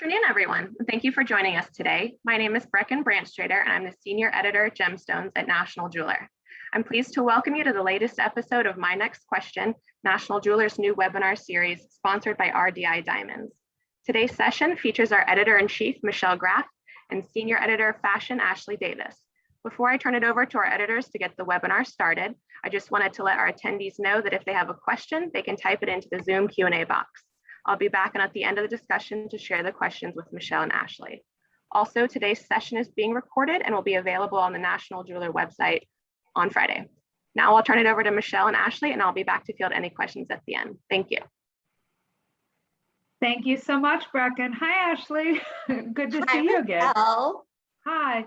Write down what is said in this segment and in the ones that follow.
afternoon, everyone. Thank you for joining us today. My name is Brecken Branchtrader, and I'm the Senior Editor at Gemstones at National Jeweler. I'm pleased to welcome you to the latest episode of My Next Question, National Jeweler's new webinar series sponsored by RDI Diamonds. Today's session features our Editor-in-Chief, Michelle Graff, and Senior Editor of Fashion, Ashley Davis. Before I turn it over to our editors to get the webinar started, I just wanted to let our attendees know that if they have a question, they can type it into the Zoom Q&A box. I'll be back at the end of the discussion to share the questions with Michelle and Ashley. Also, today's session is being recorded and will be available on the National Jeweler website on Friday. Now I'll turn it over to Michelle and Ashley, and I'll be back to field any questions at the end. Thank you. Thank you so much, Brecken. Hi, Ashley. Good to see you again. Michelle. Hi.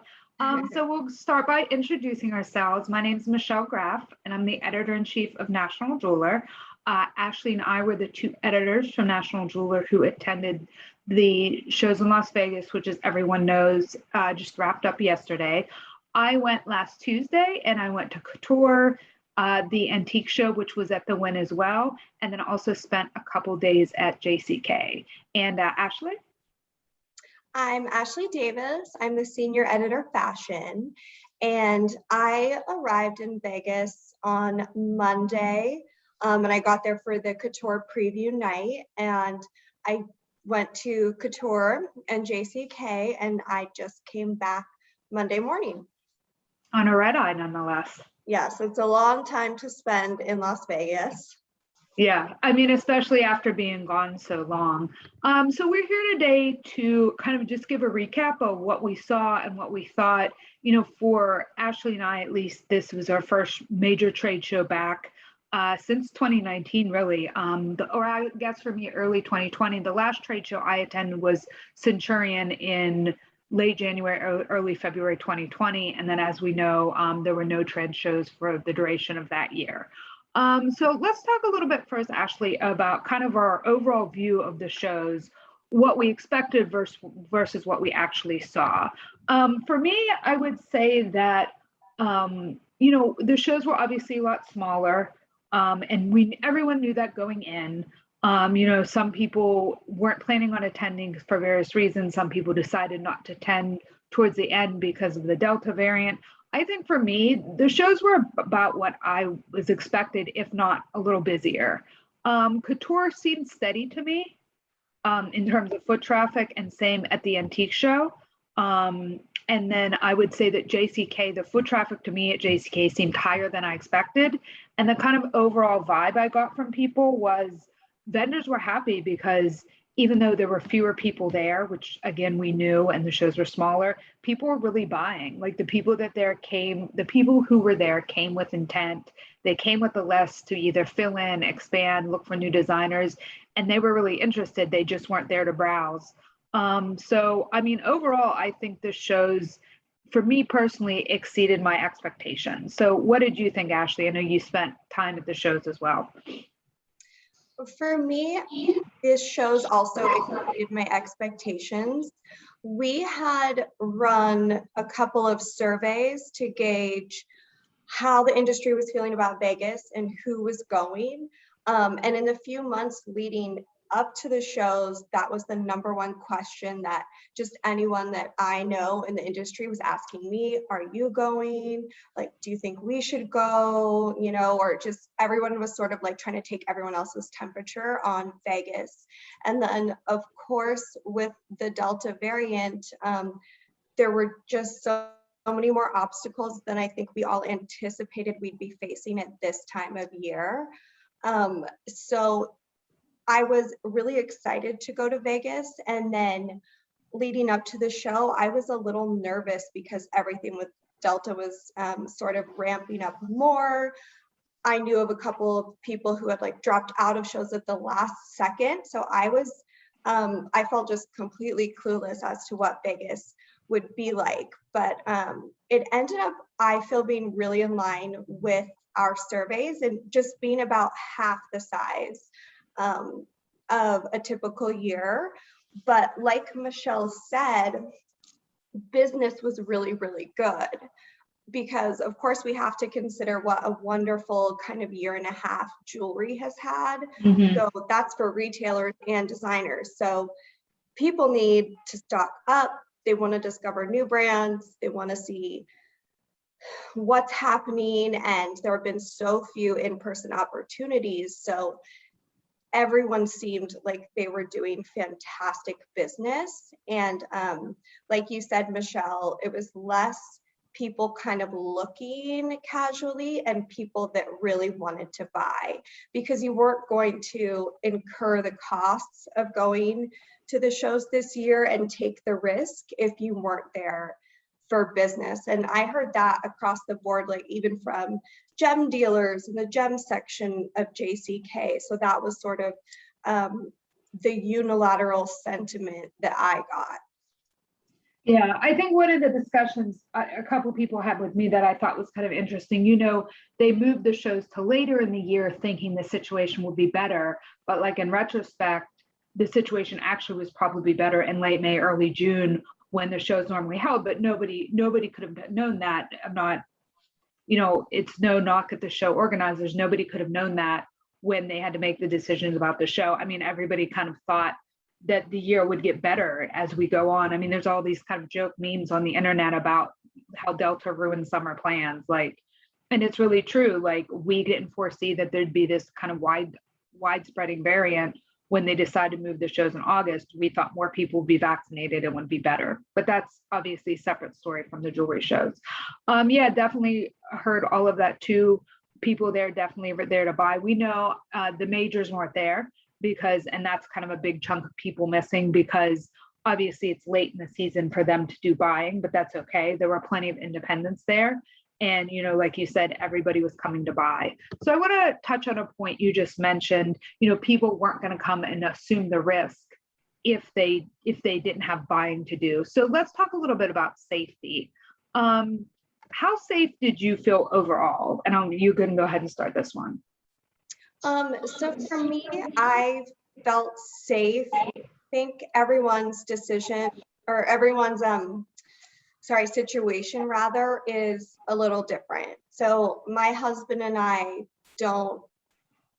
So we'll start by introducing ourselves. My name is Michelle Graff, and I'm the Editor-in-Chief of National Jeweler. Ashley and I were the two editors from National Jeweler who attended the shows in Las Vegas, which, as everyone knows, just wrapped up yesterday. I went last Tuesday, and I went to Couture, the antique show, which was at the Wynn as well, and then also spent a couple days at JCK. And Ashley? I'm Ashley Davis. I'm the Senior Editor of Fashion, and I arrived in Vegas on Monday, and I got there for the Couture preview night, and I went to Couture and JCK, and I just came back Monday morning. On a red eye, nonetheless. Yes, it's a long time to spend in Las Vegas. Yeah, I mean, especially after being gone so long. So we're here today to kind of just give a recap of what we saw and what we thought. You know, for Ashley and I, at least, this was our first major trade show back since 2019, really. Or I guess for me, early 2020. The last trade show I attended was Centurion in late January, early February 2020. And then, as we know, there were no trade shows for the duration of that year. So let's talk a little bit first, Ashley, about kind of our overall view of the shows, what we expected versus what we actually saw. For me, I would say that, you know, the shows were obviously a lot smaller, and everyone knew that going in. You know, some people weren't planning on attending for various reasons. Some people decided not to attend towards the end because of the Delta variant. I think for me, the shows were about what I was expected, if not a little busier. Couture seemed steady to me in terms of foot traffic, and same at the antique show. And then I would say that JCK, the foot traffic to me at JCK seemed higher than I expected. And the kind of overall vibe I got from people was vendors were happy because even though there were fewer people there, which again, we knew, and the shows were smaller, people were really buying. Like the people who were there came with intent. They came with a list to either fill in, expand, look for new designers, and they were really interested. They just weren't there to browse. So, I mean, overall, I think the shows, for me personally, exceeded my expectations. So what did you think, Ashley? I know you spent time at the shows as well. For me, this shows also exceeded my expectations. We had run a couple of surveys to gauge how the industry was feeling about Vegas and who was going. And in the few months leading up to the shows, that was the #1 question that just anyone that I know in the industry was asking me, are you going? Like, do you think we should go? You know, or just everyone was sort of like trying to take everyone else's temperature on Vegas. And then, of course, with the Delta variant, there were just so many more obstacles than I think we all anticipated we'd be facing at this time of year. So I was really excited to go to Vegas, and then leading up to the show, I was a little nervous because everything with Delta was sort of ramping up more. I knew of a couple of people who had like dropped out of shows at the last second. So I felt just completely clueless as to what Vegas would be like. But it ended up, I feel, being really in line with our surveys and just being about half the size of a typical year. But like Michelle said, business was really, really good because of course we have to consider what a wonderful kind of year and a half jewelry has had. So that's for retailers and designers. So people need to stock up. They want to discover new brands. They want to see what's happening, and there have been so few in-person opportunities. So everyone seemed like they were doing fantastic business. And like you said, Michelle, it was less people kind of looking casually and people that really wanted to buy, because you weren't going to incur the costs of going to the shows this year and take the risk if you weren't there for business. And I heard that across the board, like even from gem dealers in the gem section of JCK. So that was sort of the unilateral sentiment that I got. Yeah, I think one of the discussions a couple of people had with me that I thought was kind of interesting, they moved the shows to later in the year thinking the situation would be better. But like in retrospect, the situation actually was probably better in late May, early June, when the show's normally held, but nobody could have known that. I'm not, it's no knock at the show organizers. Nobody could have known that when they had to make the decisions about the show. I mean, everybody kind of thought that the year would get better as we go on. I mean, there's all these kind of joke memes on the internet about how Delta ruined summer plans. And it's really true. Like, we didn't foresee that there'd be this kind of widespreading variant. When they decided to move the shows in August, we thought more people would be vaccinated and would be better. But that's obviously a separate story from the jewelry shows. Yeah, definitely heard all of that too. People there definitely were there to buy. We know the majors weren't there and that's kind of a big chunk of people missing, because obviously it's late in the season for them to do buying, but that's okay. There were plenty of independents there. And, like you said, everybody was coming to buy. So I want to touch on a point you just mentioned. People weren't going to come and assume the risk if they didn't have buying to do. So let's talk a little bit about safety. How safe did you feel overall? And you can go ahead and start this one. So for me, I felt safe. I think everyone's decision, or everyone's situation rather, is a little different. So my husband and I don't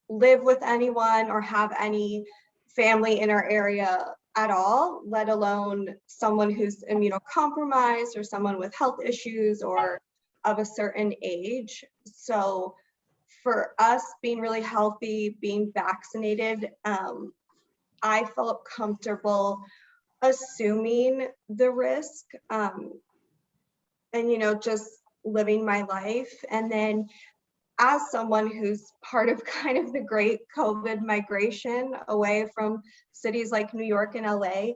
live with anyone or have any family in our area at all, let alone someone who's immunocompromised or someone with health issues or of a certain age. So for us, being really healthy, being vaccinated, I felt comfortable assuming the risk, and just living my life. And then as someone who's part of kind of the great COVID migration away from cities like New York and LA,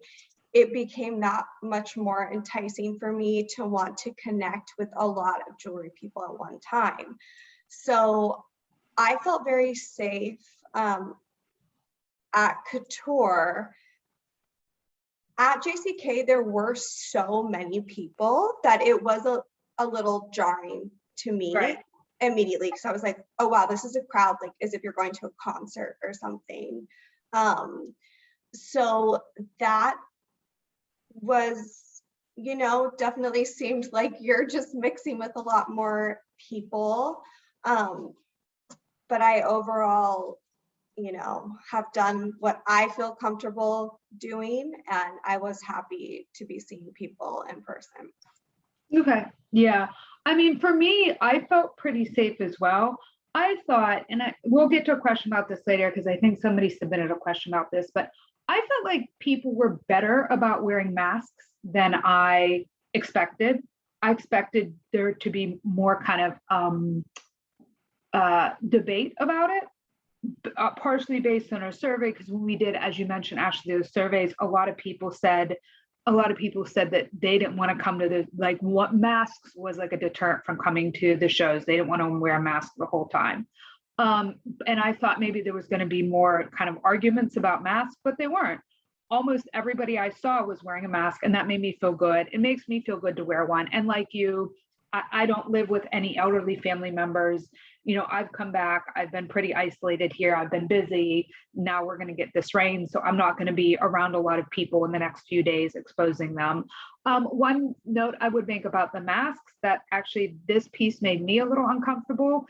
it became that much more enticing for me to want to connect with a lot of jewelry people at one time. So I felt very safe at Couture. At JCK, there were so many people that it was a little jarring to me immediately, because I was like, oh wow, this is a crowd like as if you're going to a concert or something. So that was, definitely seemed like you're just mixing with a lot more people. But I overall, have done what I feel comfortable doing, and I was happy to be seeing people in person. Okay. Yeah. I mean, for me, I felt pretty safe as well. I thought, and we'll get to a question about this later, because I think somebody submitted a question about this, but I felt like people were better about wearing masks than I expected. I expected there to be more kind of debate about it. Partially based on our survey, because when we did, as you mentioned, Ashley, those surveys, a lot of people said that they didn't want to come to what masks was like a deterrent from coming to the shows. They didn't want to wear a mask the whole time. And I thought maybe there was going to be more kind of arguments about masks, but they weren't. Almost everybody I saw was wearing a mask, and that made me feel good. It makes me feel good to wear one. And like you, I don't live with any elderly family members. I've come back, I've been pretty isolated here. I've been busy. Now we're going to get this rain. So I'm not going to be around a lot of people in the next few days exposing them. One note I would make about the masks, that actually this piece made me a little uncomfortable.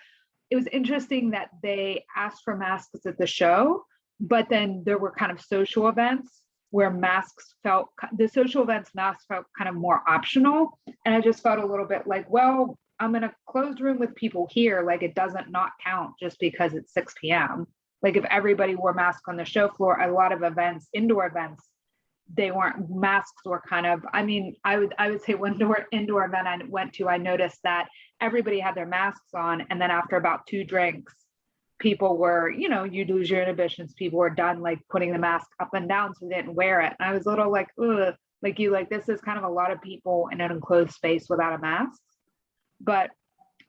It was interesting that they asked for masks at the show, but then there were kind of social events where the social events masks felt kind of more optional. And I just felt a little bit like, well, I'm in a closed room with people here. Like it doesn't not count just because it's 6 p.m. Like if everybody wore masks on the show floor, a lot of events, indoor events, they weren't, masks were kind of, I mean, I would say one indoor event I went to, I noticed that everybody had their masks on. And then after about 2 drinks, people were, you'd lose your inhibitions. People were done like putting the mask up and down so they didn't wear it. And I was a little like, ugh, this is kind of a lot of people in an enclosed space without a mask. But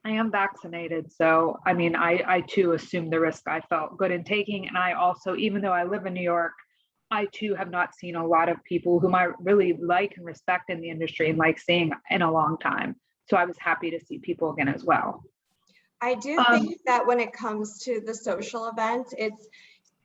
I am vaccinated. So, I mean, I too assumed the risk I felt good in taking. And I also, even though I live in New York, I too have not seen a lot of people whom I really like and respect in the industry and like seeing in a long time. So I was happy to see people again as well. I do think that when it comes to the social events, it's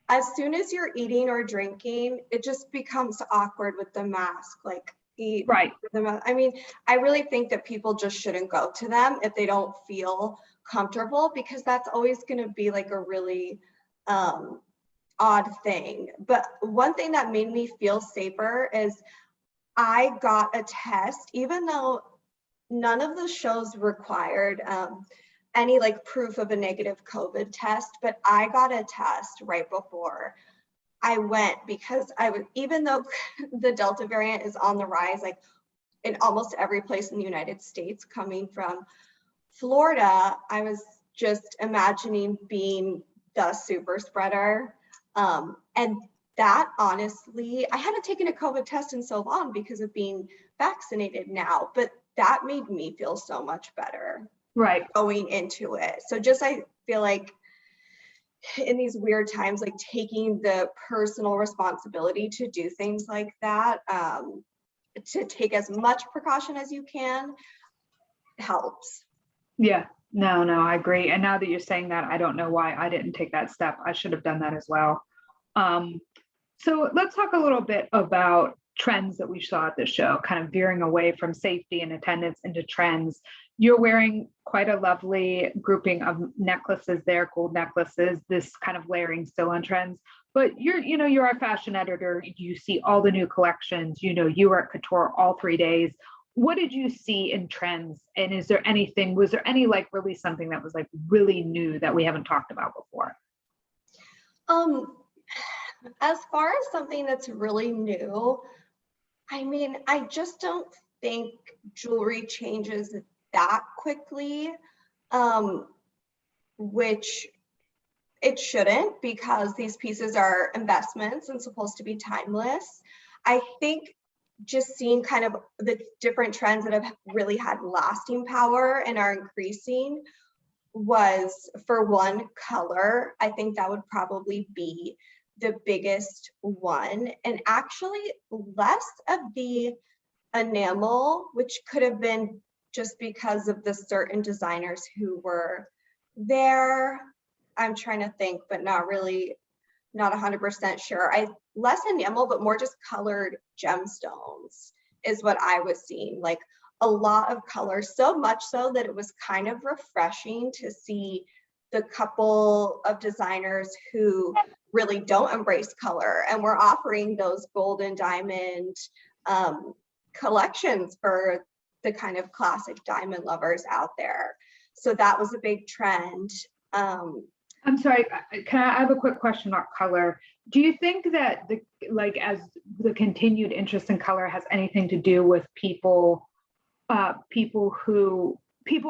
as soon as you're eating or drinking, it just becomes awkward with the mask, like eat. Right. I mean, I really think that people just shouldn't go to them if they don't feel comfortable, because that's always going to be like a really odd thing. But one thing that made me feel safer is I got a test, even though none of the shows required any like proof of a negative COVID test, but I got a test right before I went, because even though the Delta variant is on the rise, like in almost every place in the United States, coming from Florida, I was just imagining being the super spreader. And that honestly, I hadn't taken a COVID test in so long because of being vaccinated now, but that made me feel so much better. Right. Going into it. So just, I feel like in these weird times, like taking the personal responsibility to do things like that, to take as much precaution as you can, helps. Yeah, no, I agree. And now that you're saying that, I don't know why I didn't take that step. I should have done that as well. So let's talk a little bit about trends that we saw at the show, kind of veering away from safety and attendance into trends. You're wearing quite a lovely grouping of necklaces there, gold necklaces, this kind of layering still on trends. But you're a fashion editor. You see all the new collections. You were at Couture all 3 days. What did you see in trends? And was there any like really something that was like really new that we haven't talked about before? As far as something that's really new, I mean, I just don't think jewelry changes that quickly, which it shouldn't, because these pieces are investments and supposed to be timeless. I think just seeing kind of the different trends that have really had lasting power and are increasing was, for one, color. I think that would probably be the biggest one, and actually less of the enamel, which could have been just because of the certain designers who were there. I'm trying to think, but not 100% sure. Less enamel, but more just colored gemstones is what I was seeing. Like a lot of color, so much so that it was kind of refreshing to see the couple of designers who really don't embrace color and we're offering those gold and diamond collections for the kind of classic diamond lovers out there. So that was a big trend. I'm sorry, I have a quick question about color. Do you think that as the continued interest in color has anything to do with people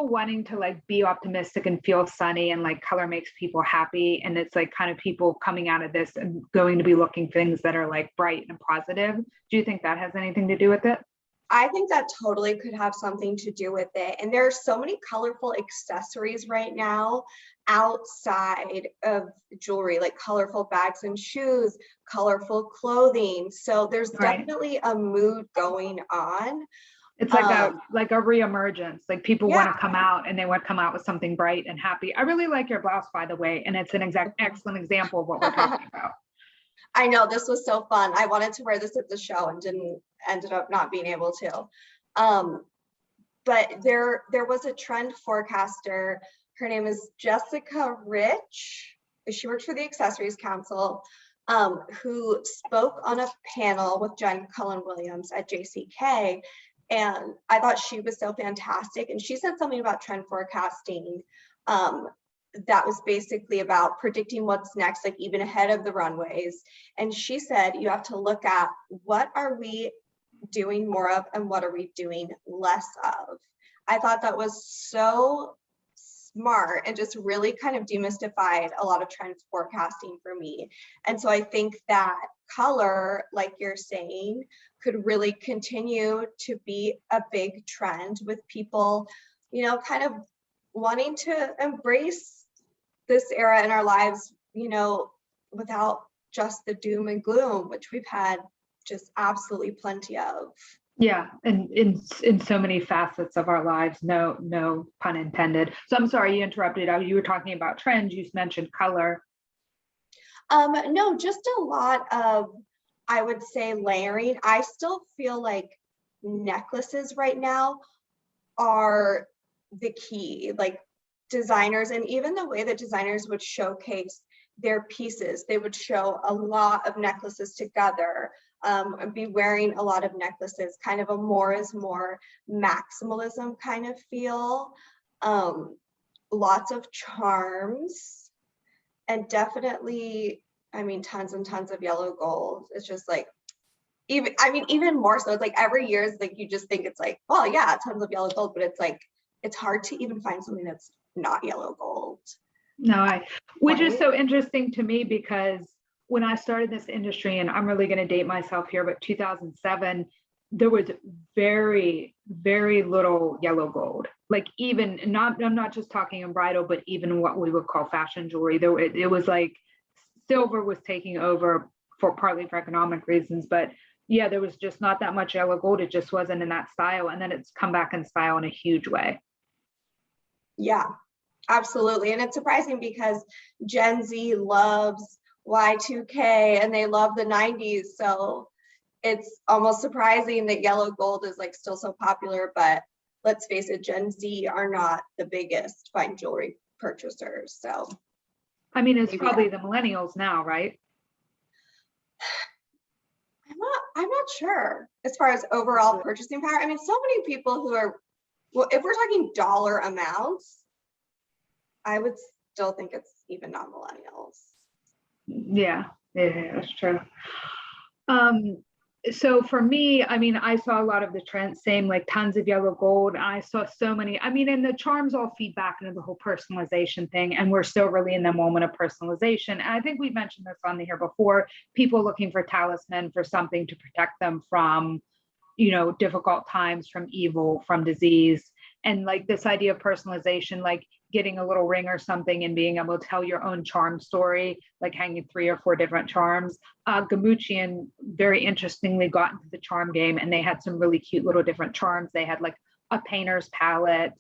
wanting to like be optimistic and feel sunny, and like color makes people happy, and it's like kind of people coming out of this and going to be looking for things that are like bright and positive? Do you think that has anything to do with it? I think that totally could have something to do with it. And there are so many colorful accessories right now outside of jewelry, like colorful bags and shoes, colorful clothing. So there's definitely a mood going on. It's like a reemergence. Like people want to come out, and they want to come out with something bright and happy. I really like your blouse, by the way, and it's an excellent example of what we're talking about. I know, this was so fun. I wanted to wear this at the show and ended up not being able to. But there was a trend forecaster. Her name is Jessica Rich. She works for the Accessories Council. who spoke on a panel with Jen Cullen-Williams at JCK. And I thought she was so fantastic. And she said something about trend forecasting that was basically about predicting what's next, like even ahead of the runways. And she said, you have to look at what are we doing more of and what are we doing less of. I thought that was so smart and just really kind of demystified a lot of trend forecasting for me. And so I think that color, like you're saying, could really continue to be a big trend with people, you know, kind of wanting to embrace this era in our lives, you know, without just the doom and gloom, which we've had just absolutely plenty of. Yeah, and in so many facets of our lives, no pun intended. So I'm sorry you interrupted. You were talking about trends. You mentioned color. No, just a lot of, I would say, layering. I still feel like necklaces right now are the key, like designers, and even the way that designers would showcase their pieces, they would show a lot of necklaces together, and be wearing a lot of necklaces, kind of a more is more maximalism kind of feel. Lots of charms, and definitely, I mean, tons and tons of yellow gold. It's just like, even more so, it's like every year is like, you just think it's like, well, yeah, tons of yellow gold, but it's like, it's hard to even find something that's not yellow gold. No, which is so interesting to me, because when I started this industry, and I'm really going to date myself here, but 2007, there was very, very little yellow gold. Like even I'm not just talking in bridal, but even what we would call fashion jewelry. It was like silver was taking over partly for economic reasons, but yeah, there was just not that much yellow gold. It just wasn't in that style. And then it's come back in style in a huge way. Yeah, absolutely. And it's surprising because Gen Z loves Y2K and they love the 90s. So it's almost surprising that yellow gold is like still so popular, but let's face it, Gen Z are not the biggest fine jewelry purchasers. So I mean, it's probably the millennials now, right? I'm not sure as far as overall purchasing power. I mean, so many people who are, well, if we're talking dollar amounts, I would still think it's even not millennials. Yeah, that's true. So for me, I mean, I saw a lot of the trends, same, like tons of yellow gold. I saw so many, I mean, and the charms all feed back into the whole personalization thing. And we're still really in the moment of personalization. And I think we mentioned this on the here before, people looking for talisman, for something to protect them from, you know, difficult times, from evil, from disease. And like this idea of personalization, like getting a little ring or something and being able to tell your own charm story, like hanging 3 or 4 different charms. Gamuchian very interestingly got into the charm game, and they had some really cute little different charms. They had like a painter's palette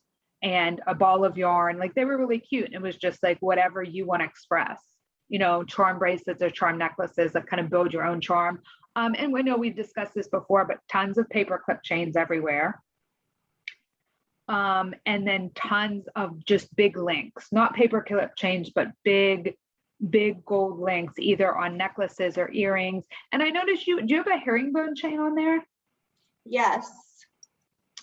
and a ball of yarn. Like they were really cute. It was just like whatever you want to express, you know, charm bracelets or charm necklaces that kind of build your own charm. And we know we've discussed this before, but tons of paper clip chains everywhere. And then tons of just big links, not paper clip chains, but big gold links, either on necklaces or earrings. And I noticed do you have a herringbone chain on there? Yes.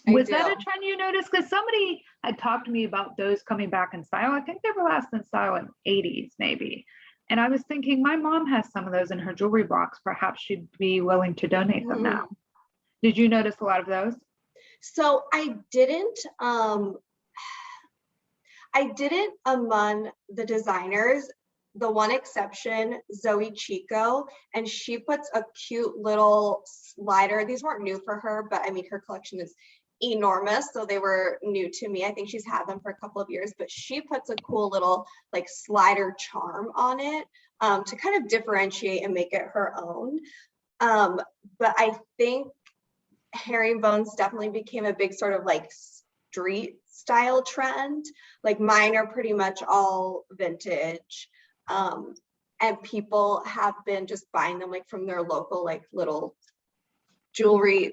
Was that a trend you noticed? Because somebody had talked to me about those coming back in style. I think they were last in style in the 80s, maybe. And I was thinking, my mom has some of those in her jewelry box. Perhaps she'd be willing to donate them now. Did you notice a lot of those? So I didn't among the designers. The one exception, Zoe Chico, and she puts a cute little slider. These weren't new for her, but I mean, her collection is enormous, so they were new to me. I think she's had them for a couple of years, but she puts a cool little like slider charm on it to kind of differentiate and make it her own. But I think herringbones definitely became a big sort of like street style trend. Like mine are pretty much all vintage. And people have been just buying them like from their local like little jewelry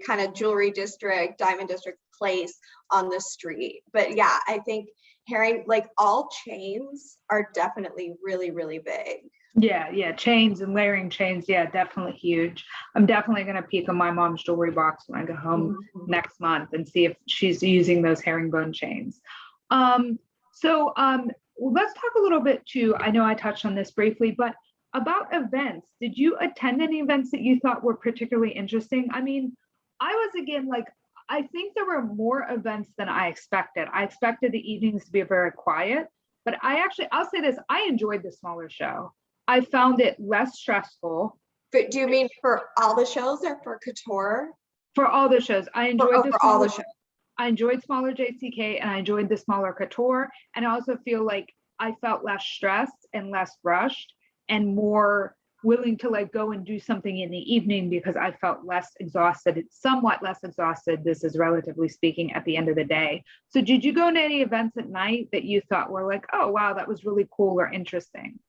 district, diamond district place on the street. But yeah, I think like all chains are definitely really, really big. Yeah, chains and layering chains. Yeah, definitely huge. I'm definitely going to peek on my mom's jewelry box when I go home next month and see if she's using those herringbone chains. Um, well, let's talk a little bit too. I know I touched on this briefly, but about events. Did you attend any events that you thought were particularly interesting? I mean, I was again like, I think there were more events than I expected. I expected the evenings to be very quiet, but I'll say this, I enjoyed the smaller show. I found it less stressful. But do you mean for all the shows or for Couture? For all the shows. I enjoyed for all the shows. I enjoyed smaller JCK and I enjoyed the smaller Couture. And I also feel like I felt less stressed and less rushed and more willing to like go and do something in the evening because I felt less exhausted, somewhat less exhausted. This is relatively speaking at the end of the day. So did you go to any events at night that you thought were like, oh, wow, that was really cool or interesting?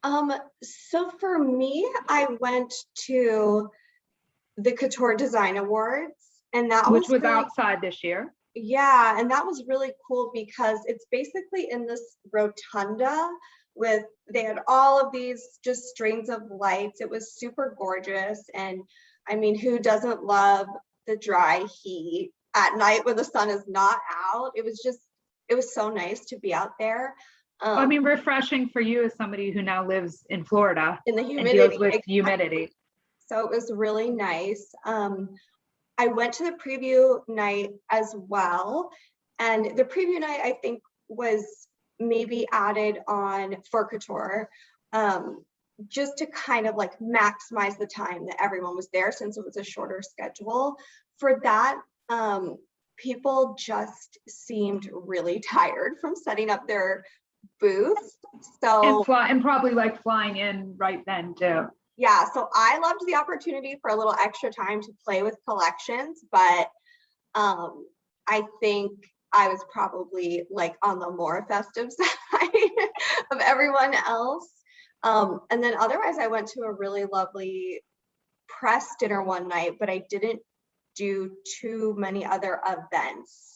So for me, I went to the Couture Design Awards, and that which was really, outside this year. Yeah, and that was really cool because it's basically in this rotunda with, they had all of these just strings of lights. It was super gorgeous. And I mean, who doesn't love the dry heat at night when the sun is not out? It was so nice to be out there. I mean, refreshing for you as somebody who now lives in Florida in the humidity, and deals with humidity. So it was really nice. I went to the preview night as well. And the preview night, I think, was maybe added on for Couture, just to kind of like maximize the time that everyone was there since it was a shorter schedule. For that, people just seemed really tired from setting up their booths. So and probably like flying in right then too. Yeah, so I loved the opportunity for a little extra time to play with collections, but I think I was probably like on the more festive side of everyone else. And then otherwise I went to a really lovely press dinner one night, but I didn't do too many other events.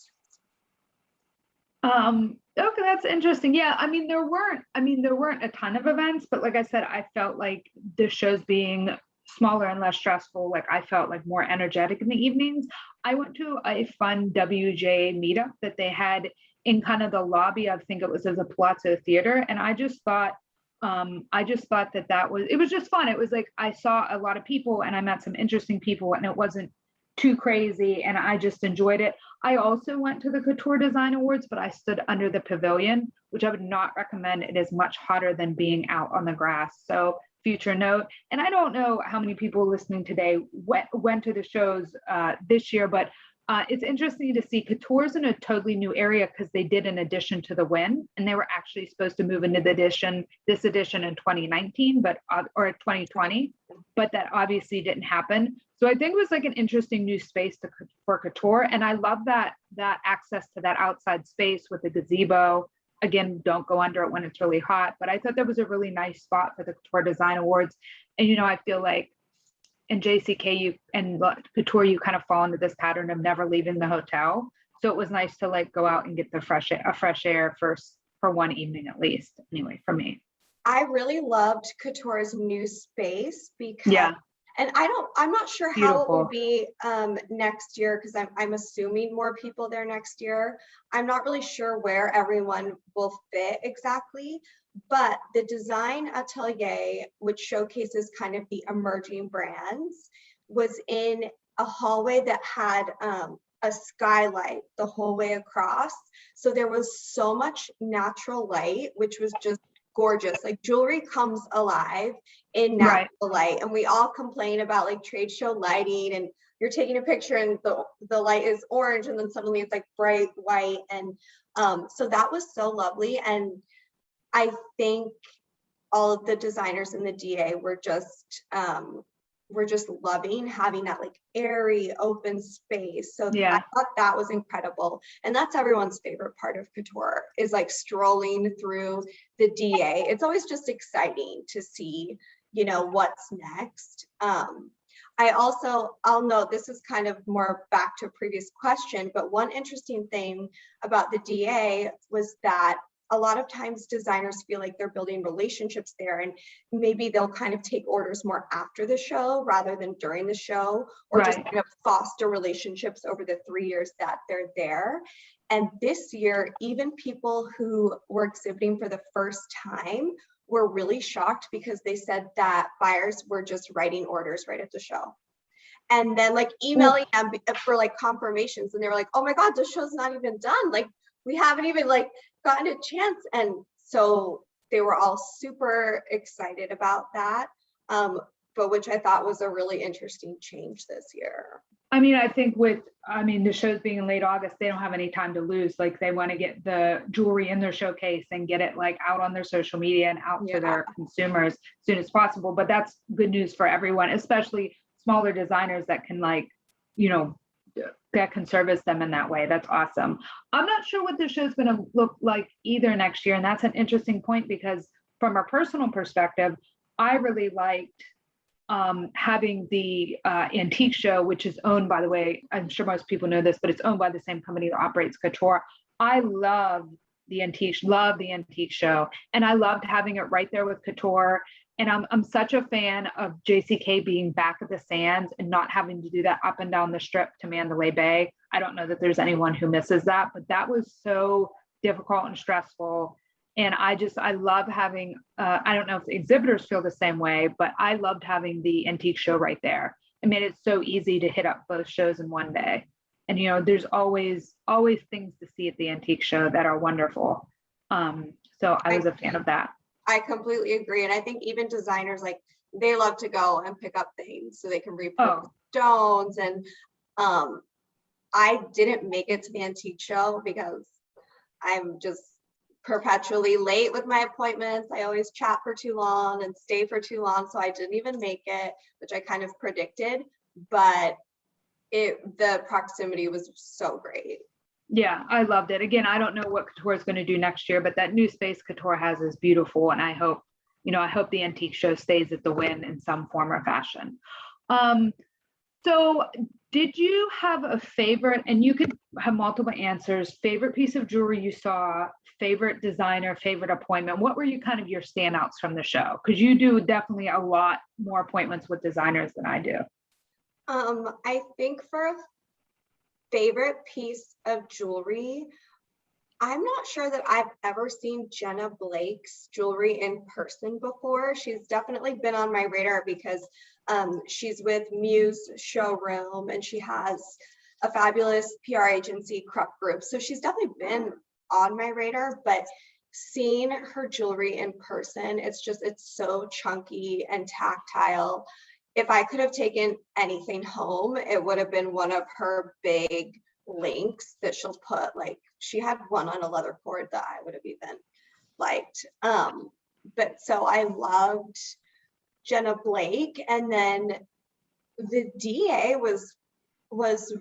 Okay, that's interesting. Yeah, I mean there weren't a ton of events, but like I said, I felt like the shows being smaller and less stressful, like I felt like more energetic in the evenings. I went to a fun WJ meetup that they had in kind of the lobby. I think it was as a Palazzo Theater, and I just thought it was just fun. It was like I saw a lot of people and I met some interesting people, and it wasn't too crazy, and I just enjoyed it. I also went to the Couture Design Awards, but I stood under the pavilion, which I would not recommend. It is much hotter than being out on the grass. So future note. And I don't know how many people listening today went to the shows this year, but it's interesting to see Couture's in a totally new area because they did an addition to the Wynn, and they were actually supposed to move into this edition in 2019, or 2020, but that obviously didn't happen. So I think it was like an interesting new space for Couture, and I love that access to that outside space with the gazebo. Again, don't go under it when it's really hot, but I thought that was a really nice spot for the Couture Design Awards. And I feel like in JCK and Couture, you kind of fall into this pattern of never leaving the hotel. So it was nice to like go out and get the fresh air first for one evening at least. Anyway, for me, I really loved Couture's new space because, and I'm not sure how it will be next year because I'm assuming more people there next year. I'm not really sure where everyone will fit exactly. But the design atelier, which showcases kind of the emerging brands, was in a hallway that had a skylight the whole way across. So there was so much natural light, which was just gorgeous. Like jewelry comes alive in natural light. And we all complain about like trade show lighting, and you're taking a picture and the light is orange and then suddenly it's like bright white. And so that was so lovely. And I think all of the designers in the DA were just loving having that like airy open space. So I thought that was incredible. And that's everyone's favorite part of Couture, is like strolling through the DA. It's always just exciting to see, what's next. I'll note, this is kind of more back to a previous question, but one interesting thing about the DA was that a lot of times designers feel like they're building relationships there, and maybe they'll kind of take orders more after the show rather than during the show, or just kind of foster relationships over the 3 years that they're there. And this year, even people who were exhibiting for the first time were really shocked because they said that buyers were just writing orders right at the show. And then like emailing them for like confirmations, and they were like, oh my God, the show's not even done. Like, we haven't even like gotten a chance. And so they were all super excited about that, but which I thought was a really interesting change this year. I mean, I think the show's being in late August, they don't have any time to lose. Like, they want to get the jewelry in their showcase and get it like out on their social media and out to their consumers as soon as possible. But that's good news for everyone, especially smaller designers that can that can service them in that way. That's awesome. I'm not sure what the show's going to look like either next year. And that's an interesting point, because from a personal perspective, I really liked having the antique show, which is owned, by the way, I'm sure most people know this, but it's owned by the same company that operates Couture. I love the antique show, and I loved having it right there with Couture. And I'm such a fan of JCK being back at the Sands and not having to do that up and down the strip to Mandalay Bay. I don't know that there's anyone who misses that, but that was so difficult and stressful. And I love having, I don't know if the exhibitors feel the same way, but I loved having the antique show right there. It made it so easy to hit up both shows in one day. And, there's always things to see at the antique show that are wonderful. So I was a fan of that. I completely agree. And I think even designers, like, they love to go and pick up things so they can repurpose stones. And I didn't make it to the antique show because I'm just perpetually late with my appointments. I always chat for too long and stay for too long. So I didn't even make it, which I kind of predicted, but the proximity was so great. Yeah, I loved it. Again, I don't know what Couture is going to do next year, but that new space Couture has is beautiful. And I hope the antique show stays at the Wynn in some form or fashion. So did you have a favorite, and you could have multiple answers, favorite piece of jewelry you saw, favorite designer, favorite appointment? What were your standouts from the show? Because you do definitely a lot more appointments with designers than I do. I think for a favorite piece of jewelry, I'm not sure that I've ever seen Jenna Blake's jewelry in person before. She's definitely been on my radar because she's with Muse Showroom, and she has a fabulous PR agency, Krupp Group. So she's definitely been on my radar, but seeing her jewelry in person, it's so chunky and tactile. If I could have taken anything home, it would have been one of her big links that she'll put, like, she had one on a leather cord that I would have even liked. But so I loved Jenna Blake. And then the DA was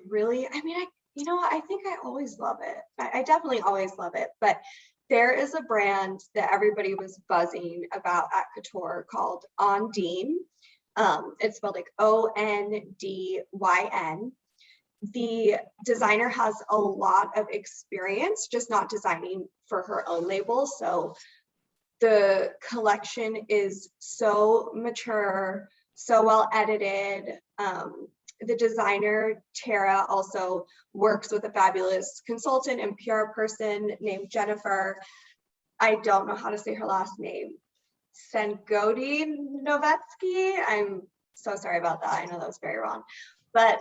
really, I mean, I think I always love it. I definitely always love it, but there is a brand that everybody was buzzing about at Couture called Ondine. It's spelled like Ondyn. The designer has a lot of experience, just not designing for her own label. So the collection is so mature, so well edited. The designer, Tara, also works with a fabulous consultant and PR person named Jennifer. I don't know how to say her last name. Sengodi Novetsky. I'm so sorry about that. I know that was very wrong. But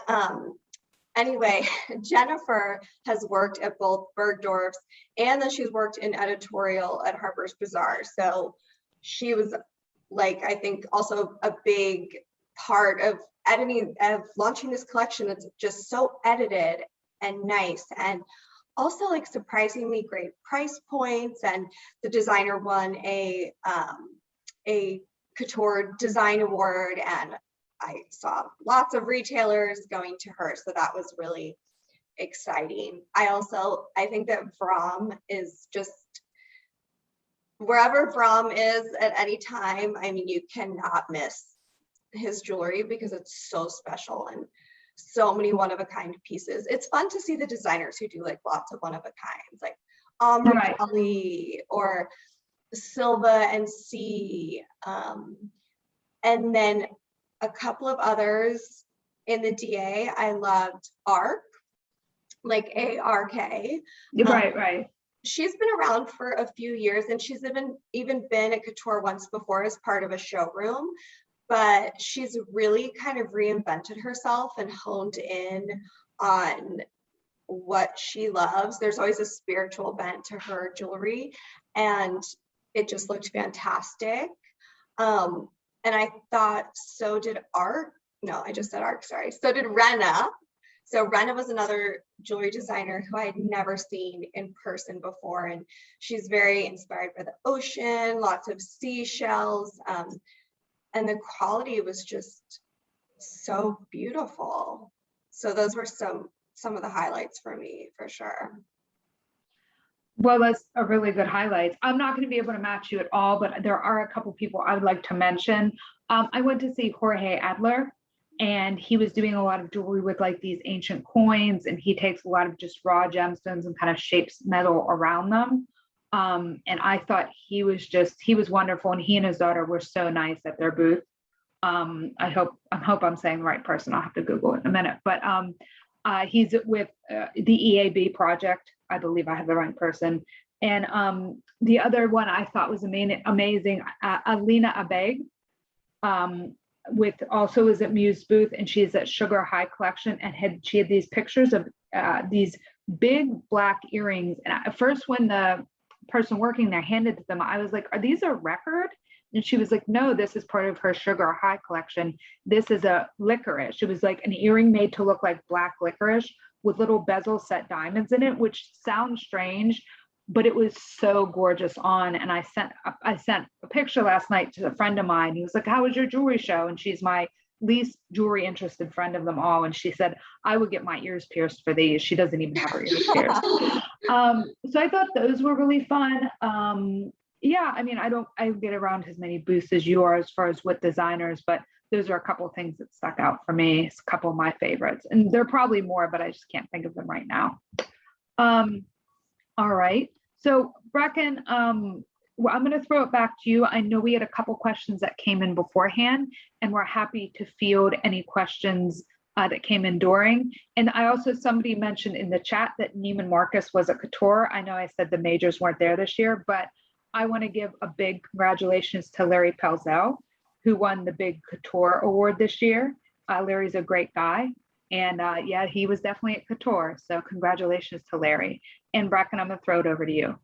anyway, Jennifer has worked at both Bergdorf's, and then she's worked in editorial at Harper's Bazaar. So she was, like, I think also a big part of editing, of launching this collection that's just so edited and nice, and also like surprisingly great price points. And the designer won a Couture Design Award, and I saw lots of retailers going to her, so that was really exciting. I think that Bram is just, wherever Bram is at any time, I mean, you cannot miss his jewelry because it's so special and so many one-of-a-kind pieces. It's fun to see the designers who do like lots of one-of-a-kinds. Like Right. Amrapali or Silva and C, and then a couple of others in the DA. I loved ARK, like ARK. Right. She's been around for a few years, and she's even been at Couture once before as part of a showroom, but she's really kind of reinvented herself and honed in on what she loves. There's always a spiritual bent to her jewelry, and it just looked fantastic. And I thought, so did ARK. No, I just said ARK, sorry. So did Rena. So Rena was another jewelry designer who I had never seen in person before. And she's very inspired by the ocean, lots of seashells. And the quality was just so beautiful. So those were some of the highlights for me, for sure. Well, that's a really good highlight. I'm not going to be able to match you at all, but there are a couple people I would like to mention. I went to see Jorge Adler, and he was doing a lot of jewelry with like these ancient coins, and he takes a lot of just raw gemstones and kind of shapes metal around them. And I thought he was wonderful, and he and his daughter were so nice at their booth. I hope I'm saying the right person. I'll have to Google it in a minute, but he's with the EAB project. I believe I have the right person. And the other one I thought was amazing, Alina Abeg, with also is at Muse booth, and she's at Sugar High Collection, and she had these pictures of these big black earrings. And at first, when the person working there handed them, I was like, "Are these a record?" And she was like, "No, this is part of her Sugar High Collection. This is a licorice." It was like an earring made to look like black licorice with little bezel set diamonds in it, which sounds strange, but it was so gorgeous on. And I sent a picture last night to a friend of mine. He was like, "How was your jewelry show?" And she's my least jewelry interested friend of them all. And she said, "I would get my ears pierced for these." She doesn't even have her ears pierced. So I thought those were really fun. Yeah, I mean, I get around as many booths as you are as far as with designers, but those are a couple of things that stuck out for me. It's a couple of my favorites, and there are probably more, but I just can't think of them right now. All right. So Brecken, well, I'm going to throw it back to you. I know we had a couple questions that came in beforehand, and we're happy to field any questions that came in during. And I also, somebody mentioned in the chat that Neiman Marcus was at Couture. I know I said the majors weren't there this year, but I want to give a big congratulations to Larry Pelzel, who won the big Couture award this year. Larry's a great guy. And yeah, he was definitely at Couture. So congratulations to Larry. And Brecken, I'm going to throw it over to you.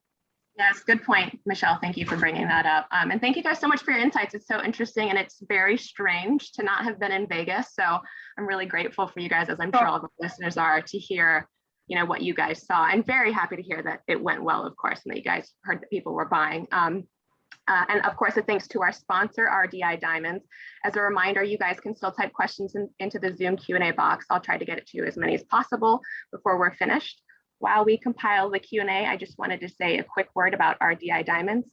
Yes, good point, Michelle. Thank you for bringing that up. And thank you guys so much for your insights. It's so interesting, and it's very strange to not have been in Vegas. So I'm really grateful for you guys, as I'm sure all the listeners are, to hear, you know, what you guys saw. I'm very happy to hear that it went well, of course, and that you guys heard that people were buying. And of course, a thanks to our sponsor, RDI Diamonds. As a reminder, you guys can still type questions into the Zoom Q&A box. I'll try to get it to you as many as possible before we're finished. While we compile the Q&A, I just wanted to say a quick word about RDI Diamonds.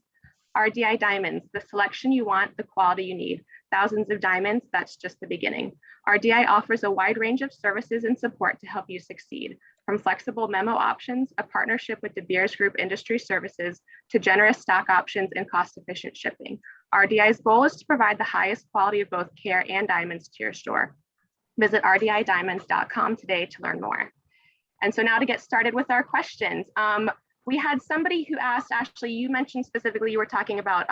RDI Diamonds, the selection you want, the quality you need. Thousands of diamonds, that's just the beginning. RDI offers a wide range of services and support to help you succeed. From flexible memo options, a partnership with De Beers Group Industry Services, to generous stock options and cost-efficient shipping. RDI's goal is to provide the highest quality of both care and diamonds to your store. Visit rdidiamonds.com today to learn more. And so now to get started with our questions. We had somebody who asked, Ashley, you mentioned specifically, you were talking about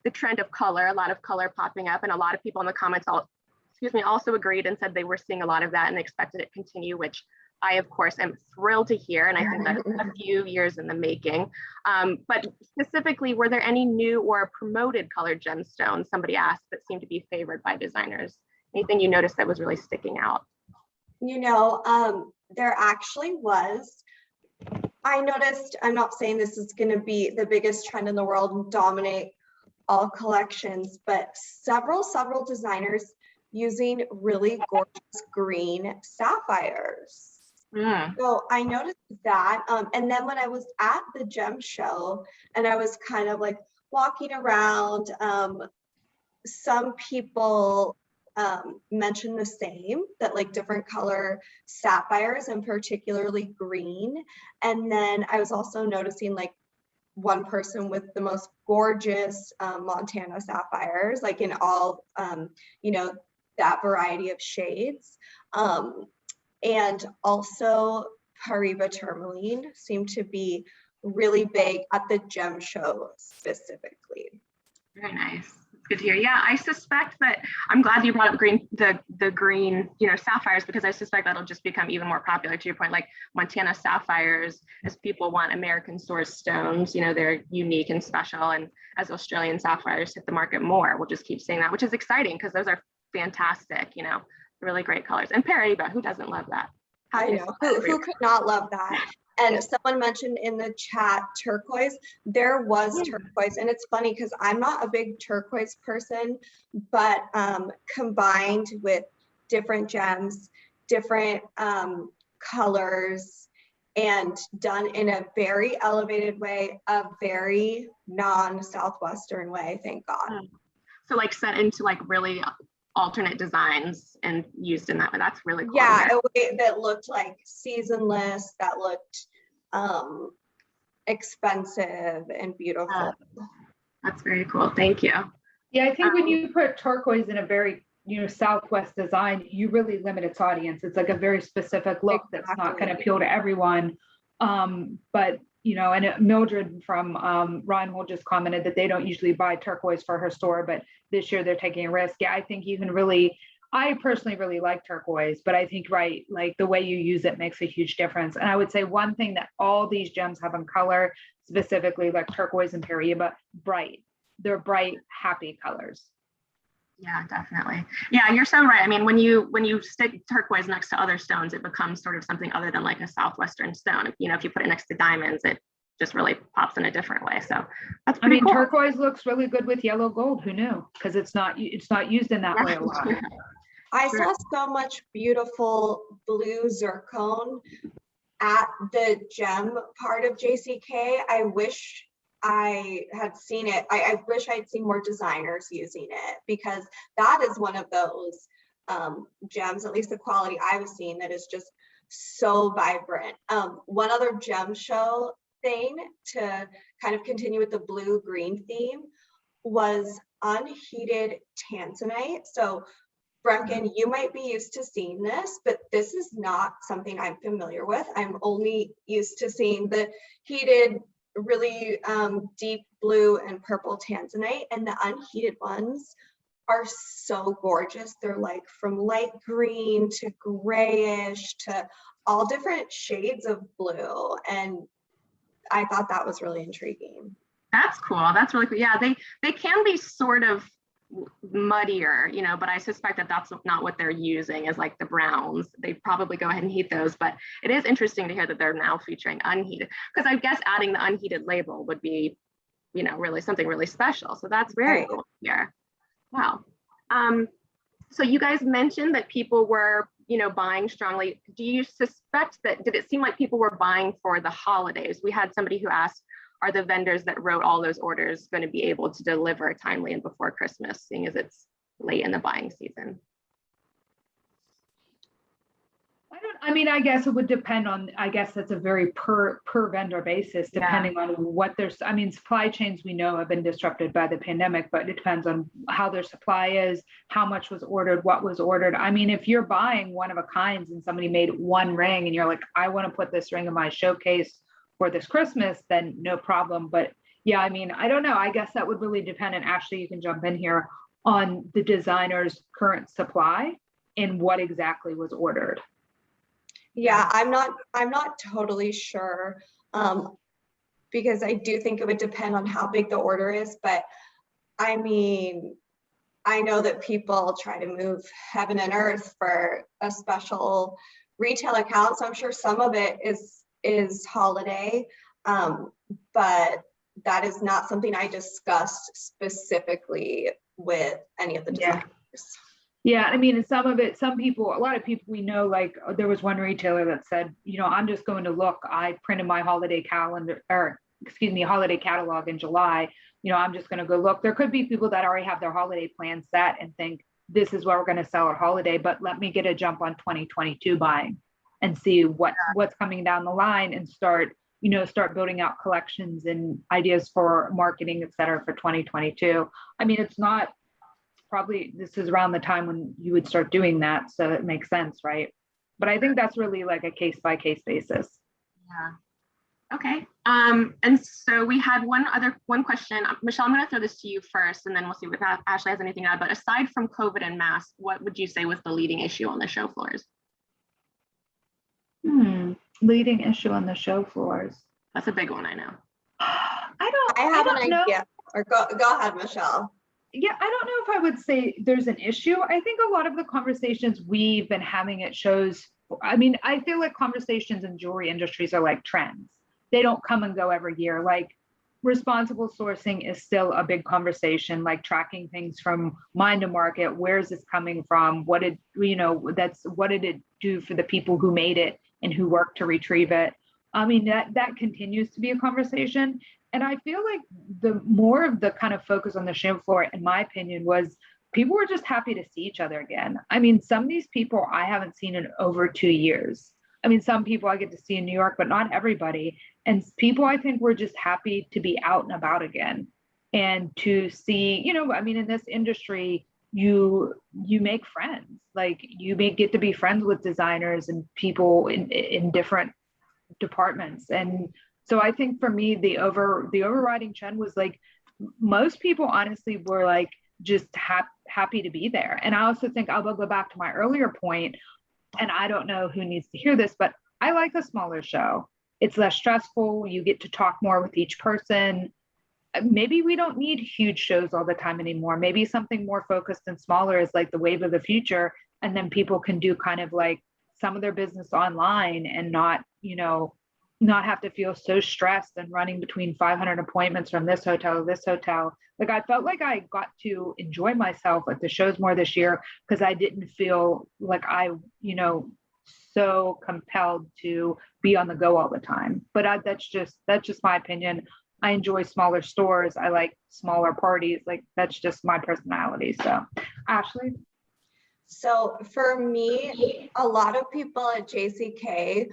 the trend of color, a lot of color popping up, and a lot of people in the comments also agreed and said they were seeing a lot of that and expected it to continue, which I, of course, am thrilled to hear, and I think that's a few years in the making. But specifically, were there any new or promoted colored gemstones, somebody asked, that seemed to be favored by designers? Anything you noticed that was really sticking out? You know, there actually was. I noticed, I'm not saying this is going to be the biggest trend in the world and dominate all collections, but several designers using really gorgeous green sapphires. So I noticed that. And then when I was at the gem show and I was kind of like walking around, some people mentioned the same, that like different color sapphires and particularly green. And then I was also noticing like one person with the most gorgeous Montana sapphires, like in all, you know, that variety of shades. And also Pariba tourmaline seemed to be really big at the gem show specifically. Very nice. It's good to hear. Yeah, I suspect that I'm glad you brought up the green, you know, sapphires, because I suspect that'll just become even more popular. To your point, like Montana sapphires, as people want American source stones, you know, they're unique and special. And as Australian sapphires hit the market more, we'll just keep seeing that, which is exciting because those are fantastic, you know, really great colors. And Paraiba, who doesn't love that? I know, who could not love that? And someone mentioned in the chat turquoise. There was turquoise, and it's funny because I'm not a big turquoise person, but combined with different gems, different colors, and done in a very elevated way, a very non-Southwestern way, thank God. So like set into like really alternate designs and used in that way. That's really cool. Yeah, a way that looked like seasonless, that looked expensive and beautiful. That's very cool. Thank you. Yeah, I think when you put turquoise in a very, you know, Southwest design, you really limit its audience. It's like a very specific look that's not going to appeal to everyone. But you know, and Mildred from Reinhold just commented that they don't usually buy turquoise for her store, but this year they're taking a risk. Yeah, I think you can really, I personally really like turquoise, but I think, right, like the way you use it makes a huge difference. And I would say one thing that all these gems have in color, specifically like turquoise and Paraiba, bright. They're bright, happy colors. Yeah, definitely. Yeah, you're so right. I mean, when you stick turquoise next to other stones, it becomes sort of something other than like a Southwestern stone. You know, if you put it next to diamonds, it just really pops in a different way. So that's pretty cool. Turquoise looks really good with yellow gold. Who knew? Because it's not used in that way a lot. I saw so much beautiful blue zircon at the gem part of JCK. I wish I had seen it. I wish I'd seen more designers using it, because that is one of those gems, at least the quality I was seeing, that is just so vibrant. One other gem show thing to kind of continue with the blue green theme was unheated tanzanite. So Brecken, you might be used to seeing this, but this is not something I'm familiar with. I'm only used to seeing the heated, really deep blue and purple tanzanite, and the unheated ones are so gorgeous. They're like from light green to grayish to all different shades of blue, and I thought that was really intriguing. That's cool. That's really cool. Yeah, they can be sort of muddier, you know, but I suspect that that's not what they're using, is like the browns. They probably go ahead and heat those, but it is interesting to hear that they're now featuring unheated, because I guess adding the unheated label would be, you know, really something really special. So that's very cool here. Wow. So you guys mentioned that people were, you know, buying strongly. Do you suspect that, did it seem like people were buying for the holidays? We had somebody who asked, are the vendors that wrote all those orders going to be able to deliver timely and before Christmas, seeing as it's late in the buying season? I guess it would depend on, I guess that's a very per vendor basis, depending on what their, supply chains we know have been disrupted by the pandemic, but it depends on how their supply is, how much was ordered, what was ordered. I mean, if you're buying one of a kinds and somebody made one ring and you're like, I want to put this ring in my showcase for this Christmas, then no problem. But yeah, I mean, I don't know. I guess that would really depend, and Ashley, you can jump in here, on the designer's current supply and what exactly was ordered. Yeah, I'm not totally sure, because I do think it would depend on how big the order is. But I mean, I know that people try to move heaven and earth for a special retail account, so I'm sure some of it is holiday, but that is not something I discussed specifically with any of the designers. Yeah, I mean, some of it, a lot of people we know, like there was one retailer that said, you know, I'm just going to look, I printed my holiday catalog in July, you know, I'm just going to go look. There could be people that already have their holiday plan set and think this is what we're going to sell at holiday, but let me get a jump on 2022 buying and see what's coming down the line and start building out collections and ideas for marketing, et cetera, for 2022. I mean, probably this is around the time when you would start doing that. So it makes sense, right? But I think that's really like a case by case basis. Yeah. Okay. And so we had one question. Michelle, I'm going to throw this to you first, and then we'll see if Ashley has anything to add. But aside from COVID and masks, what would you say was the leading issue on the show floors? Leading issue on the show floors. That's a big one, I know. I have an idea. Or go ahead, Michelle. Yeah, I don't know if I would say there's an issue. I think a lot of the conversations we've been having at shows, I mean, I feel like conversations in jewelry industries are like trends. They don't come and go every year. Like responsible sourcing is still a big conversation, like tracking things from mine to market. Where's this coming from? What did it do for the people who made it and who worked to retrieve it? I mean, that continues to be a conversation. And I feel like the more of the kind of focus on the show floor, in my opinion, was people were just happy to see each other again. I mean, some of these people I haven't seen in over 2 years. I mean, some people I get to see in New York, but not everybody. And people, I think, were just happy to be out and about again and to see, I mean, in this industry, you make friends, like you get to be friends with designers and people in different departments. And so I think for me, the overriding trend was like, most people honestly were like, just happy to be there. And I also think I'll go back to my earlier point, and I don't know who needs to hear this, but I like a smaller show. It's less stressful. You get to talk more with each person. Maybe we don't need huge shows all the time anymore. Maybe something more focused and smaller is like the wave of the future. And then people can do kind of like some of their business online and not have to feel so stressed and running between 500 appointments from this hotel to this hotel. Like I felt like I got to enjoy myself at the shows more this year because I didn't feel like I, so compelled to be on the go all the time. But that's just my opinion. I enjoy smaller stores. I like smaller parties. Like that's just my personality. So, Ashley? So for me, a lot of people at JCK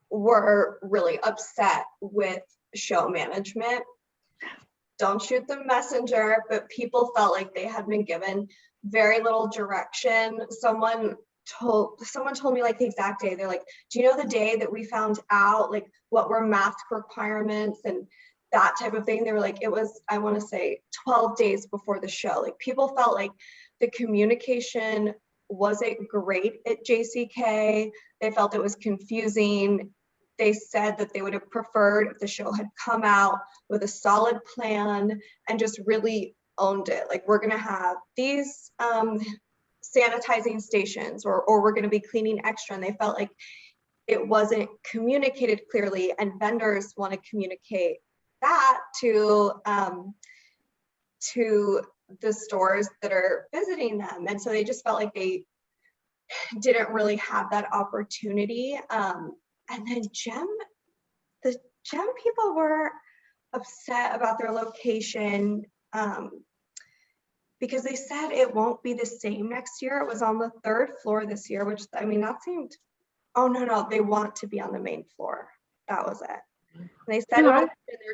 were really upset with show management. Don't shoot the messenger, but people felt like they had been given very little direction. Someone told me like the exact day. They're like, do you know the day that we found out like what were mask requirements and that type of thing? They were like, it was, I want to say 12 days before the show. Like people felt like the communication wasn't great at JCK. They felt it was confusing. They said that they would have preferred if the show had come out with a solid plan and just really owned it. Like we're going to have these sanitizing stations or we're going to be cleaning extra. And they felt like it wasn't communicated clearly, and vendors want to communicate that to the stores that are visiting them. And so they just felt like they didn't really have that opportunity. And then the gem people were upset about their location because they said it won't be the same next year. It was on the 3rd floor this year, which, I mean, that seemed, oh, no, they want to be on the main floor. That was it. And they said they were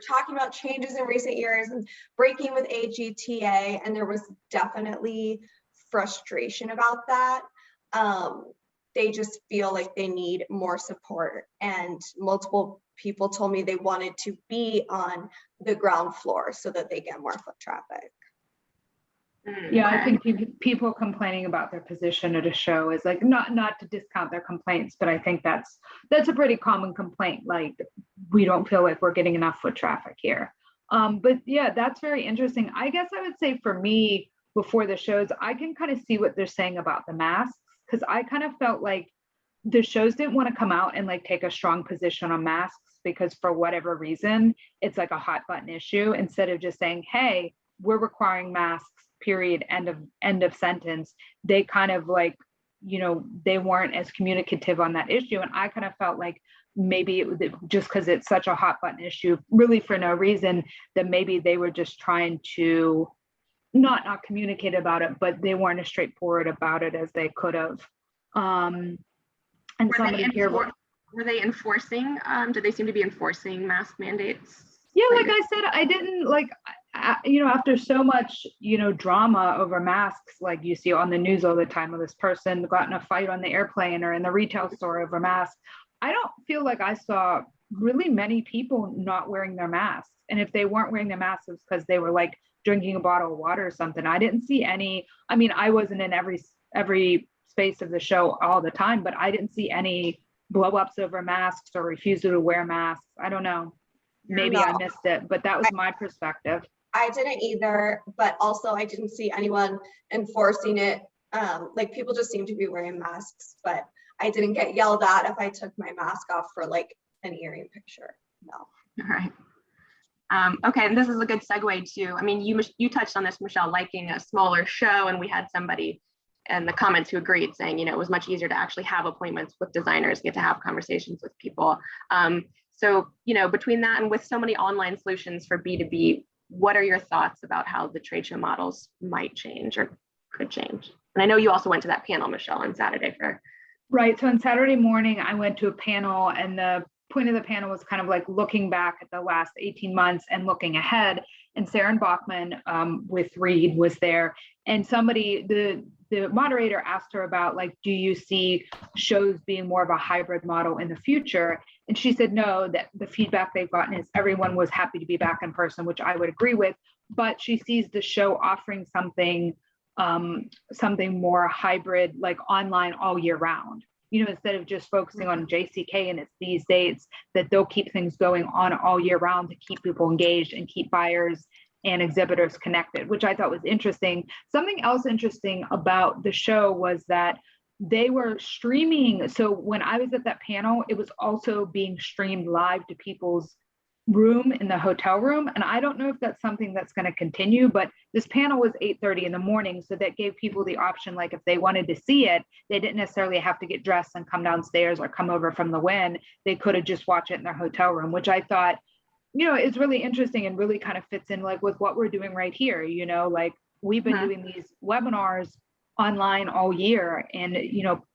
talking about changes in recent years and breaking with AGTA, and there was definitely frustration about that. They just feel like they need more support, and multiple people told me they wanted to be on the ground floor so that they get more foot traffic. Yeah, I think people complaining about their position at a show is like not to discount their complaints, but I think that's a pretty common complaint. Like we don't feel like we're getting enough foot traffic here. But yeah, that's very interesting. I guess I would say for me, before the shows, I can kind of see what they're saying about the masks, because I kind of felt like the shows didn't want to come out and like take a strong position on masks because for whatever reason, it's like a hot button issue, instead of just saying, hey, we're requiring masks, period, end of sentence. They kind of like, they weren't as communicative on that issue. And I kind of felt like maybe just because it's such a hot button issue, really for no reason, that maybe they were just trying to not communicated about it, but they weren't as straightforward about it as they could have. And Were somebody they, here. were they enforcing, did they seem to be enforcing mask mandates? Yeah, like I said, I didn't like, after so much, drama over masks, like you see on the news all the time, of this person got in a fight on the airplane or in the retail store over masks. I don't feel like I saw really many people not wearing their masks. And if they weren't wearing their masks, it was because they were like drinking a bottle of water or something. I didn't see any. I mean, I wasn't in every space of the show all the time, but I didn't see any blow ups over masks or refusal to wear masks. I don't know. Maybe I missed it, but that was my perspective. I didn't either, but also I didn't see anyone enforcing it. Like people just seem to be wearing masks, but I didn't get yelled at if I took my mask off for like an earring picture. No. All right. Okay, and this is a good segue to, I mean, you touched on this, Michelle, liking a smaller show, and we had somebody in the comments who agreed, saying, it was much easier to actually have appointments with designers, get to have conversations with people. So, between that and with so many online solutions for B2B, what are your thoughts about how the trade show models might change or could change? And I know you also went to that panel, Michelle, on Saturday for. Right. So on Saturday morning, I went to a panel, and the point of the panel was kind of like looking back at the last 18 months and looking ahead. And Sarah Bachman with Reed was there. And the moderator asked her about, like, do you see shows being more of a hybrid model in the future? And she said, no, that the feedback they've gotten is everyone was happy to be back in person, which I would agree with. But she sees the show offering something more hybrid, like online all year round. Instead of just focusing on JCK and it's these dates, that they'll keep things going on all year round to keep people engaged and keep buyers and exhibitors connected, which I thought was interesting. Something else interesting about the show was that they were streaming. So when I was at that panel, it was also being streamed live to people's room in the hotel room. And I don't know if that's something that's going to continue, but this panel was 8:30 in the morning. So that gave people the option, like if they wanted to see it, they didn't necessarily have to get dressed and come downstairs or come over from the Wynn. They could have just watched it in their hotel room, which I thought, is really interesting and really kind of fits in like with what we're doing right here. Like we've been doing these webinars online all year, and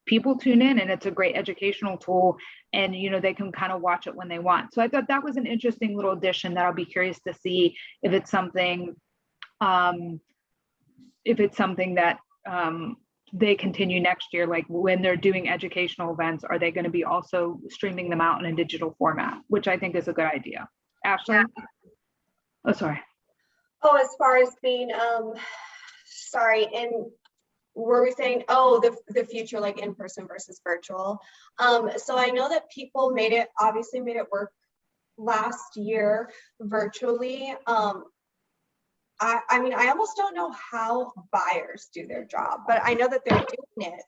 people tune in, and it's a great educational tool, and they can kind of watch it when they want. So I thought that was an interesting little addition that I'll be curious to see if it's something that they continue next year. Like when they're doing educational events, are they going to be also streaming them out in a digital format, which I think is a good idea. Ashley? Yeah. Oh, sorry. Oh, as far as being sorry, and were we saying, the future, like in person versus virtual? So I know that people obviously made it work last year virtually. I mean, I almost don't know how buyers do their job, but I know that they're doing it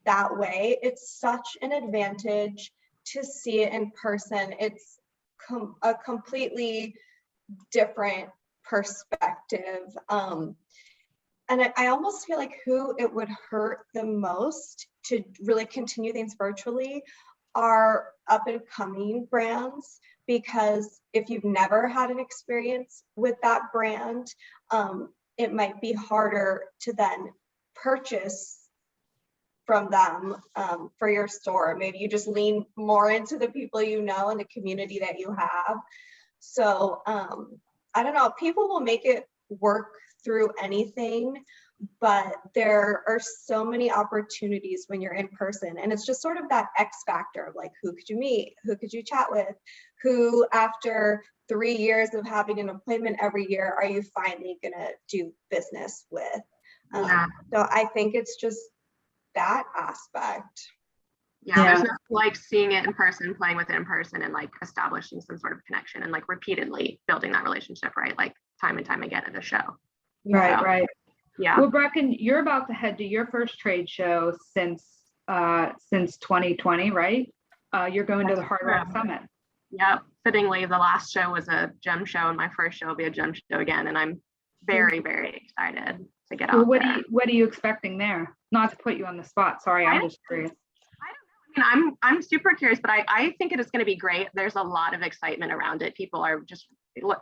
that way. It's such an advantage to see it in person. It's a completely different perspective. And I almost feel like who it would hurt the most to really continue things virtually are up and coming brands, because if you've never had an experience with that brand, it might be harder to then purchase from them for your store. Maybe you just lean more into the people and the community that you have. So I don't know, people will make it work through anything, but there are so many opportunities when you're in person, and it's just sort of that X factor of like, who could you meet, who could you chat with, who after 3 years of having an appointment every year are you finally gonna do business with? So I think it's just that aspect. Yeah, there's nothing like seeing it in person, playing with it in person, and like establishing some sort of connection and like repeatedly building that relationship, right? Like time and time again at a show. Right. Yeah. Well, Brecken, you're about to head to your first trade show since 2020, right? You're going to the Hard Rock Summit. Yep. Fittingly, the last show was a gem show, and my first show will be a gem show again. And I'm very, very excited to get out there. What are you expecting there? Not to put you on the spot. Sorry, I'm just curious. I don't know. I mean, I'm super curious, but I think it is going to be great. There's a lot of excitement around it. People are just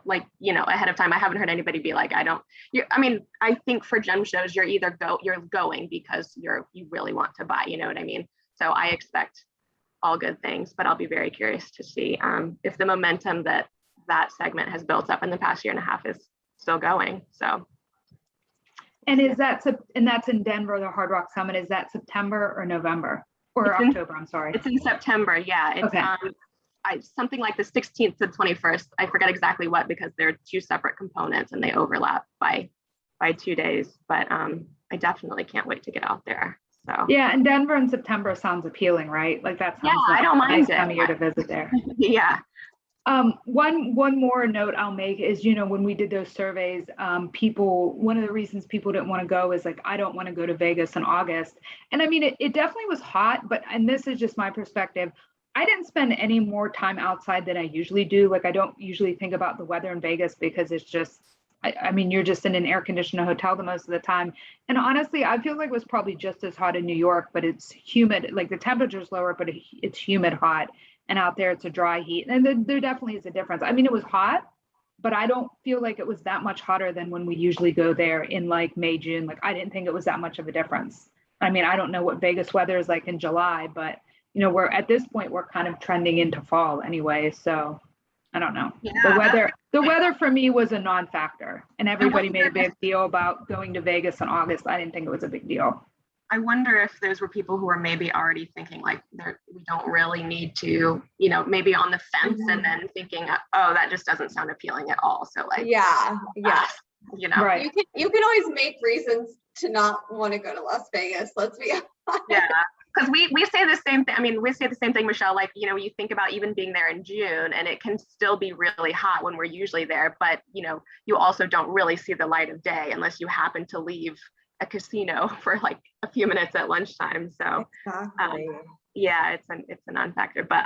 like, you know, ahead of time. I haven't heard anybody be like, I mean, I think for gem shows, you're either you're going because you really want to buy, you know what I mean? So I expect all good things, but I'll be very curious to see if the momentum that segment has built up in the past year and a half is still going. So. And that's in Denver, the Hard Rock Summit. Is that September or November or October? I'm sorry. It's in September. Yeah. It's okay. Something like the 16th to 21st. I forget exactly what, because they're two separate components and they overlap by 2 days. But I definitely can't wait to get out there. So yeah, and Denver in September sounds appealing, right? Like that sounds I don't mind nice time of year to visit there. Yeah. One more note I'll make is, you know, when we did those surveys, one of the reasons people didn't want to go is like, I don't want to go to Vegas in August. And I mean, it definitely was hot, and this is just my perspective. I didn't spend any more time outside than I usually do. Like, I don't usually think about the weather in Vegas because it's just, I mean, you're just in an air-conditioned hotel the most of the time. And honestly, I feel like it was probably just as hot in New York, but it's humid. Like the temperature's lower, but it's humid hot. And out there, it's a dry heat. And there definitely is a difference. I mean, it was hot, but I don't feel like it was that much hotter than when we usually go there in like May, June. Like, I didn't think it was that much of a difference. I mean, I don't know what Vegas weather is like in July, but you know, at this point, we're kind of trending into fall anyway. So I don't know. Yeah, the weather for me was a non-factor, and everybody made a big deal about going to Vegas in August. I didn't think it was a big deal. I wonder if those were people who were maybe already thinking like we don't really need to, you know, maybe on the fence, and then thinking, oh, that just doesn't sound appealing at all. So like, yeah. You know, right. You can always make reasons to not want to go to Las Vegas. Let's be honest. Yeah. Because we say the same thing. I mean, we say the same thing, Michelle, like, you know, you think about even being there in June and it can still be really hot when we're usually there, but, you know, you also don't really see the light of day unless you happen to leave a casino for like a few minutes at lunchtime. So exactly. Yeah, it's a non-factor. But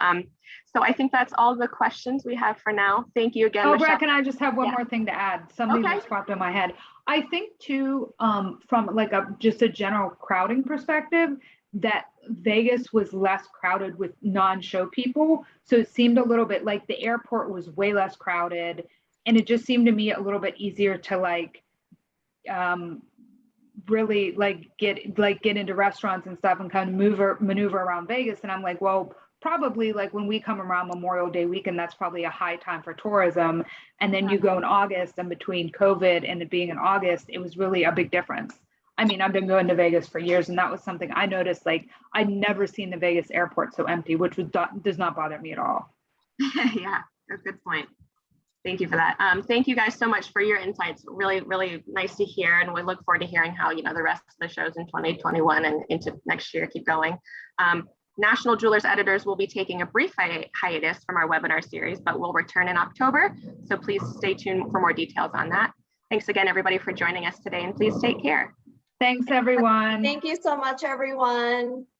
so I think that's all the questions we have for now. Thank you again, Michelle. Brett, can I just have one more thing to add? Something just popped in my head. I think too, from like just a general crowding perspective, that Vegas was less crowded with non-show people. So it seemed a little bit like the airport was way less crowded. And it just seemed to me a little bit easier to like really like get into restaurants and stuff and kind of maneuver around Vegas. And I'm like, well, probably like when we come around Memorial Day weekend, that's probably a high time for tourism. And then you go in August, and between COVID and it being in August, it was really a big difference. I mean, I've been going to Vegas for years, and that was something I noticed. Like, I'd never seen the Vegas airport so empty, which does not bother me at all. Yeah, that's a good point. Thank you for that. Thank you guys so much for your insights. Really, really nice to hear, and we look forward to hearing how, you know, the rest of the shows in 2021 and into next year keep going. National Jewelers editors will be taking a brief hiatus from our webinar series, but we'll return in October. So please stay tuned for more details on that. Thanks again, everybody, for joining us today, and please take care. Thanks, everyone. Thank you so much, everyone.